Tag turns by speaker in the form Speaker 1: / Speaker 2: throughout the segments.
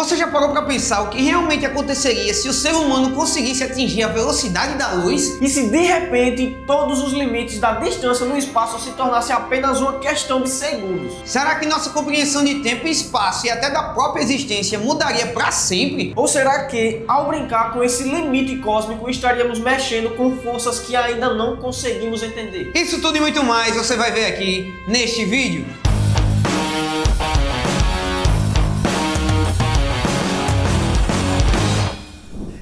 Speaker 1: Você já parou para pensar o que realmente aconteceria se o ser humano conseguisse atingir a velocidade da luz?
Speaker 2: E se de repente todos os limites da distância no espaço se tornassem apenas uma questão de segundos?
Speaker 1: Será que nossa compreensão de tempo e espaço e até da própria existência mudaria para sempre?
Speaker 2: Ou será que, ao brincar com esse limite cósmico, estaríamos mexendo com forças que ainda não conseguimos entender?
Speaker 1: Isso tudo e muito mais você vai ver aqui neste vídeo.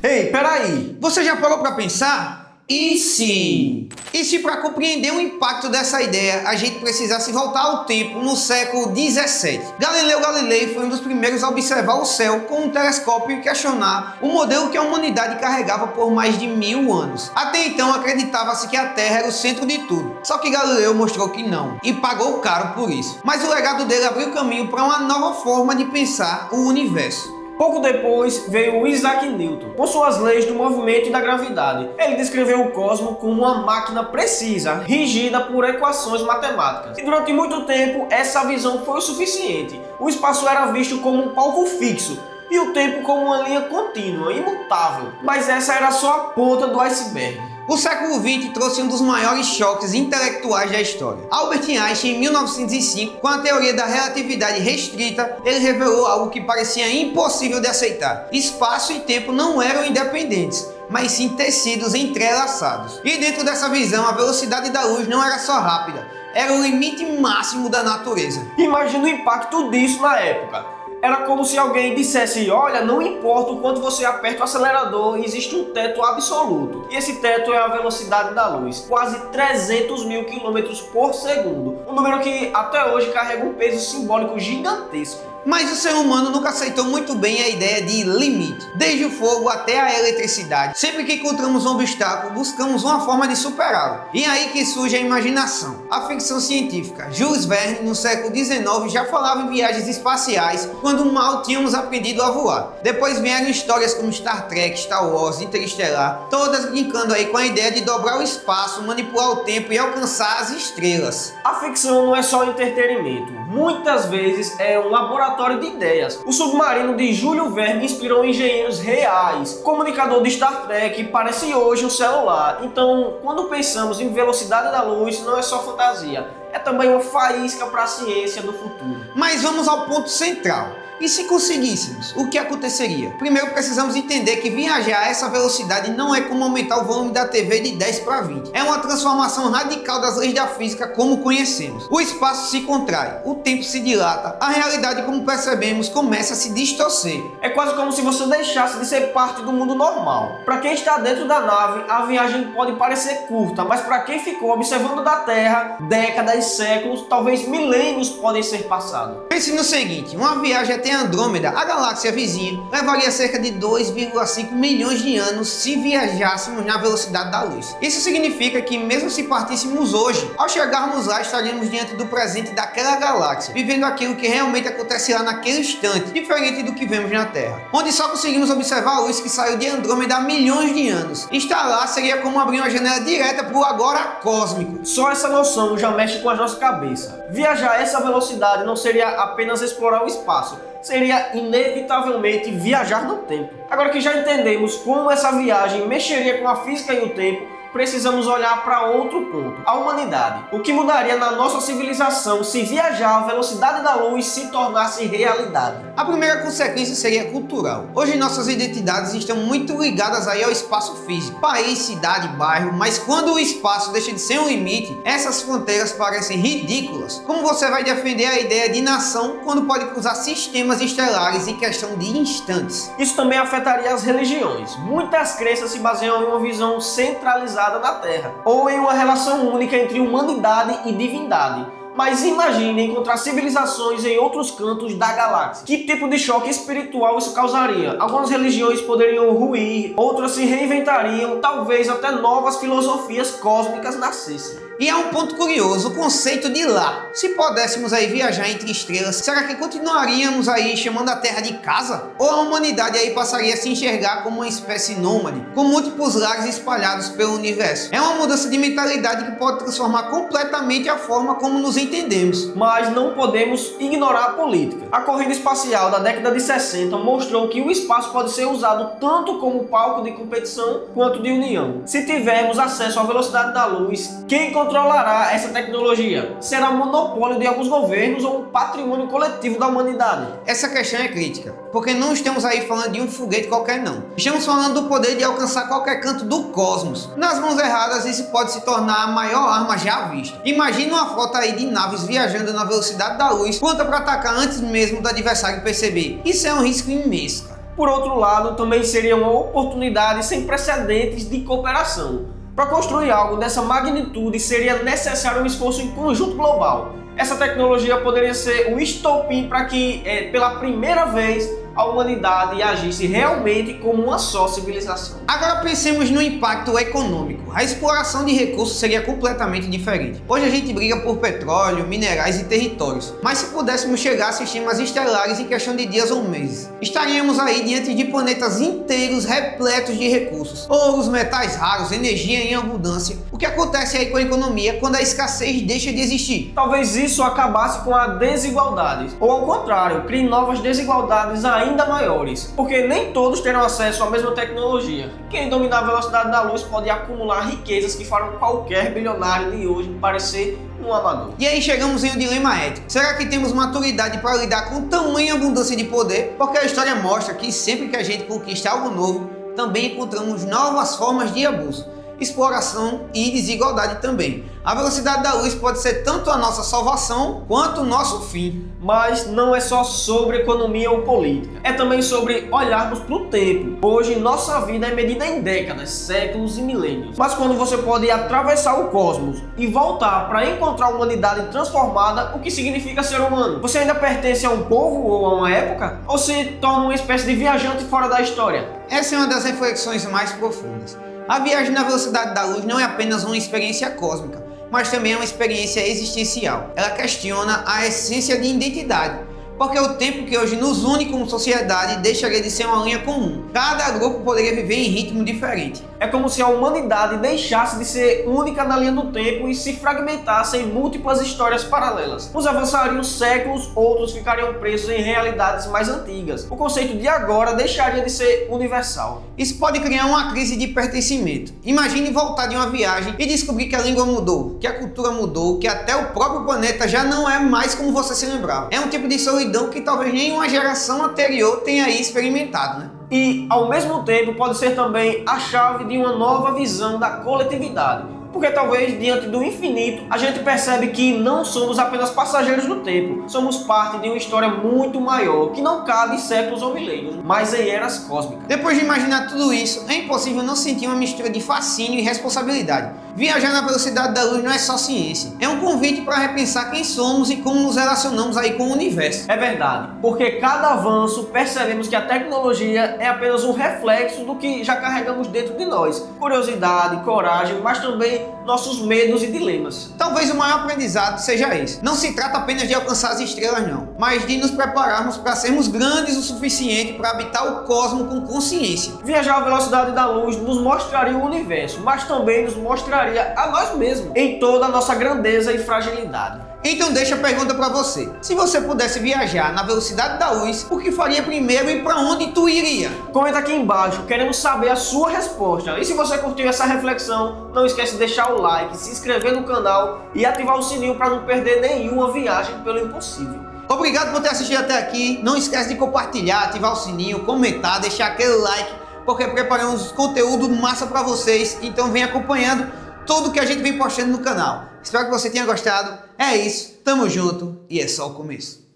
Speaker 2: Ei, peraí!
Speaker 1: Você já parou para pensar?
Speaker 2: E se?
Speaker 1: E se para compreender o impacto dessa ideia, a gente precisasse voltar ao tempo no século 17? Galileu Galilei foi um dos primeiros a observar o céu com um telescópio e questionar o modelo que a humanidade carregava por mais de 1000 anos. Até então acreditava-se que a Terra era o centro de tudo, só que Galileu mostrou que não, e pagou caro por isso. Mas o legado dele abriu caminho para uma nova forma de pensar o universo.
Speaker 2: Pouco depois veio o Isaac Newton, com suas leis do movimento e da gravidade. Ele descreveu o cosmos como uma máquina precisa, regida por equações matemáticas. E durante muito tempo, essa visão foi o suficiente. O espaço era visto como um palco fixo, e o tempo como uma linha contínua, imutável. Mas essa era só a ponta do iceberg.
Speaker 1: O século XX trouxe um dos maiores choques intelectuais da história. Albert Einstein, em 1905, com a teoria da relatividade restrita, ele revelou algo que parecia impossível de aceitar. Espaço e tempo não eram independentes, mas sim tecidos entrelaçados. E dentro dessa visão, a velocidade da luz não era só rápida, era o limite máximo da natureza.
Speaker 2: Imagina o impacto disso na época. Era como se alguém dissesse, olha, não importa o quanto você aperta o acelerador, existe um teto absoluto. E esse teto é a velocidade da luz, quase 300 mil quilômetros por segundo. Um número que até hoje carrega um peso simbólico gigantesco.
Speaker 1: Mas o ser humano nunca aceitou muito bem a ideia de limite. Desde o fogo até a eletricidade, sempre que encontramos um obstáculo, buscamos uma forma de superá-lo. E é aí que surge a imaginação. A ficção científica. Jules Verne, no século XIX, já falava em viagens espaciais quando mal tínhamos aprendido a voar. Depois vieram histórias como Star Trek, Star Wars, Interestelar, todas brincando aí com a ideia de dobrar o espaço, manipular o tempo e alcançar as estrelas.
Speaker 2: A ficção não é só entretenimento. Muitas vezes é um laboratório de ideias. O Submarino de Júlio Verne inspirou engenheiros reais. O comunicador de Star Trek parece hoje um celular. Então, quando pensamos em velocidade da luz, não é só fantasia. É também uma faísca para a ciência do futuro.
Speaker 1: Mas vamos ao ponto central. E se conseguíssemos, o que aconteceria? Primeiro precisamos entender que viajar a essa velocidade não é como aumentar o volume da TV de 10 para 20. É uma transformação radical das leis da física como conhecemos. O espaço se contrai, o tempo se dilata, a realidade, como percebemos, começa a se distorcer.
Speaker 2: É quase como se você deixasse de ser parte do mundo normal. Para quem está dentro da nave, a viagem pode parecer curta, mas para quem ficou observando da Terra, décadas, séculos, talvez milênios podem ser passados.
Speaker 1: Pense no seguinte, uma viagem até Andrômeda, a galáxia vizinha, levaria cerca de 2,5 milhões de anos se viajássemos na velocidade da luz. Isso significa que mesmo se partíssemos hoje, ao chegarmos lá estaríamos diante do presente daquela galáxia, vivendo aquilo que realmente acontece lá naquele instante, diferente do que vemos na Terra, onde só conseguimos observar a luz que saiu de Andrômeda há milhões de anos. Estar lá seria como abrir uma janela direta para o agora cósmico.
Speaker 2: Só essa noção já mexe com a nossa cabeça. Viajar a essa velocidade não seria apenas explorar o espaço, seria inevitavelmente viajar no tempo. Agora que já entendemos como essa viagem mexeria com a física e o tempo, precisamos olhar para outro ponto, a humanidade. O que mudaria na nossa civilização se viajar à velocidade da luz se tornasse realidade?
Speaker 1: A primeira consequência seria cultural. Hoje nossas identidades estão muito ligadas aí ao espaço físico, país, cidade, bairro, mas quando o espaço deixa de ser um limite, essas fronteiras parecem ridículas. Como você vai defender a ideia de nação quando pode cruzar sistemas estelares em questão de instantes?
Speaker 2: Isso também afetaria as religiões. Muitas crenças se baseiam em uma visão centralizada da Terra, ou em uma relação única entre humanidade e divindade. Mas imagine encontrar civilizações em outros cantos da galáxia. Que tipo de choque espiritual isso causaria? Algumas religiões poderiam ruir, outras se reinventariam, talvez até novas filosofias cósmicas nascessem.
Speaker 1: E é um ponto curioso o conceito de lar. Se pudéssemos aí viajar entre estrelas, será que continuaríamos aí chamando a Terra de casa? Ou a humanidade aí passaria a se enxergar como uma espécie nômade, com múltiplos lares espalhados pelo universo? É uma mudança de mentalidade que pode transformar completamente a forma como nos entendemos.
Speaker 2: Mas não podemos ignorar a política. A corrida espacial da década de 60 mostrou que o espaço pode ser usado tanto como palco de competição quanto de união. Se tivermos acesso à velocidade da luz, quem controlará essa tecnologia? Será monopólio de alguns governos ou um patrimônio coletivo da humanidade?
Speaker 1: Essa questão é crítica, porque não estamos aí falando de um foguete qualquer não. Estamos falando do poder de alcançar qualquer canto do cosmos. Nas mãos erradas, isso pode se tornar a maior arma já vista. Imagine uma frota aí de naves viajando na velocidade da luz, pronta para atacar antes mesmo do adversário perceber. Isso é um risco imenso, cara.
Speaker 2: Por outro lado, também seria uma oportunidade sem precedentes de cooperação. Para construir algo dessa magnitude, seria necessário um esforço em conjunto global. Essa tecnologia poderia ser o estopim para que, pela primeira vez, a humanidade agisse realmente como uma só civilização.
Speaker 1: Agora pensemos no impacto econômico. A exploração de recursos seria completamente diferente. Hoje a gente briga por petróleo, minerais e territórios. Mas se pudéssemos chegar a sistemas estelares em questão de dias ou meses, estaríamos aí diante de planetas inteiros repletos de recursos. Ouros, metais raros, energia em abundância. O que acontece aí com a economia quando a escassez deixa de existir?
Speaker 2: Talvez isso acabasse com a desigualdade. Ou ao contrário, crie novas desigualdades ainda maiores, porque nem todos terão acesso à mesma tecnologia. Quem dominar a velocidade da luz pode acumular riquezas que farão qualquer bilionário de hoje parecer um amador.
Speaker 1: E aí chegamos em um dilema ético. Será que temos maturidade para lidar com tamanha abundância de poder? Porque a história mostra que sempre que a gente conquista algo novo, também encontramos novas formas de abuso, exploração e desigualdade também. A velocidade da luz pode ser tanto a nossa salvação quanto o nosso fim.
Speaker 2: Mas não é só sobre economia ou política, é também sobre olharmos para o tempo. Hoje nossa vida é medida em décadas, séculos e milênios. Mas quando você pode atravessar o cosmos e voltar para encontrar a humanidade transformada, o que significa ser humano? Você ainda pertence a um povo ou a uma época? Ou se torna uma espécie de viajante fora da história?
Speaker 1: Essa é uma das reflexões mais profundas. A viagem na velocidade da luz não é apenas uma experiência cósmica, mas também é uma experiência existencial. Ela questiona a essência de identidade, porque o tempo que hoje nos une como sociedade deixaria de ser uma linha comum. Cada grupo poderia viver em ritmo diferente.
Speaker 2: É como se a humanidade deixasse de ser única na linha do tempo e se fragmentasse em múltiplas histórias paralelas. Uns avançariam séculos, outros ficariam presos em realidades mais antigas. O conceito de agora deixaria de ser universal.
Speaker 1: Isso pode criar uma crise de pertencimento. Imagine voltar de uma viagem e descobrir que a língua mudou, que a cultura mudou, que até o próprio planeta já não é mais como você se lembrava. É um tipo de solidão que talvez nenhuma geração anterior tenha aí experimentado, né?
Speaker 2: E, ao mesmo tempo, pode ser também a chave de uma nova visão da coletividade. Porque talvez, diante do infinito, a gente percebe que não somos apenas passageiros do tempo. Somos parte de uma história muito maior, que não cabe em séculos ou milênios, mas em eras cósmicas.
Speaker 1: Depois de imaginar tudo isso, é impossível não sentir uma mistura de fascínio e responsabilidade. Viajar na velocidade da luz não é só ciência. É um convite para repensar quem somos e como nos relacionamos aí com o universo.
Speaker 2: É verdade, porque cada avanço percebemos que a tecnologia é apenas um reflexo do que já carregamos dentro de nós. Curiosidade, coragem, mas também nossos medos e dilemas.
Speaker 1: Talvez o maior aprendizado seja esse. Não se trata apenas de alcançar as estrelas não, mas de nos prepararmos para sermos grandes o suficiente para habitar o cosmos com consciência.
Speaker 2: Viajar à velocidade da luz nos mostraria o universo, mas também nos mostraria a nós mesmos, em toda a nossa grandeza e fragilidade.
Speaker 1: Então deixa a pergunta para você. Se você pudesse viajar na velocidade da luz, o que faria primeiro e para onde tu iria?
Speaker 2: Comenta aqui embaixo, queremos saber a sua resposta. E se você curtiu essa reflexão, não esquece de deixar o like, se inscrever no canal e ativar o sininho para não perder nenhuma viagem pelo impossível.
Speaker 1: Obrigado por ter assistido até aqui. Não esquece de compartilhar, ativar o sininho, comentar, deixar aquele like, porque preparamos conteúdo massa para vocês. Então vem acompanhando tudo que a gente vem postando no canal. Espero que você tenha gostado. É isso, tamo junto e é só o começo.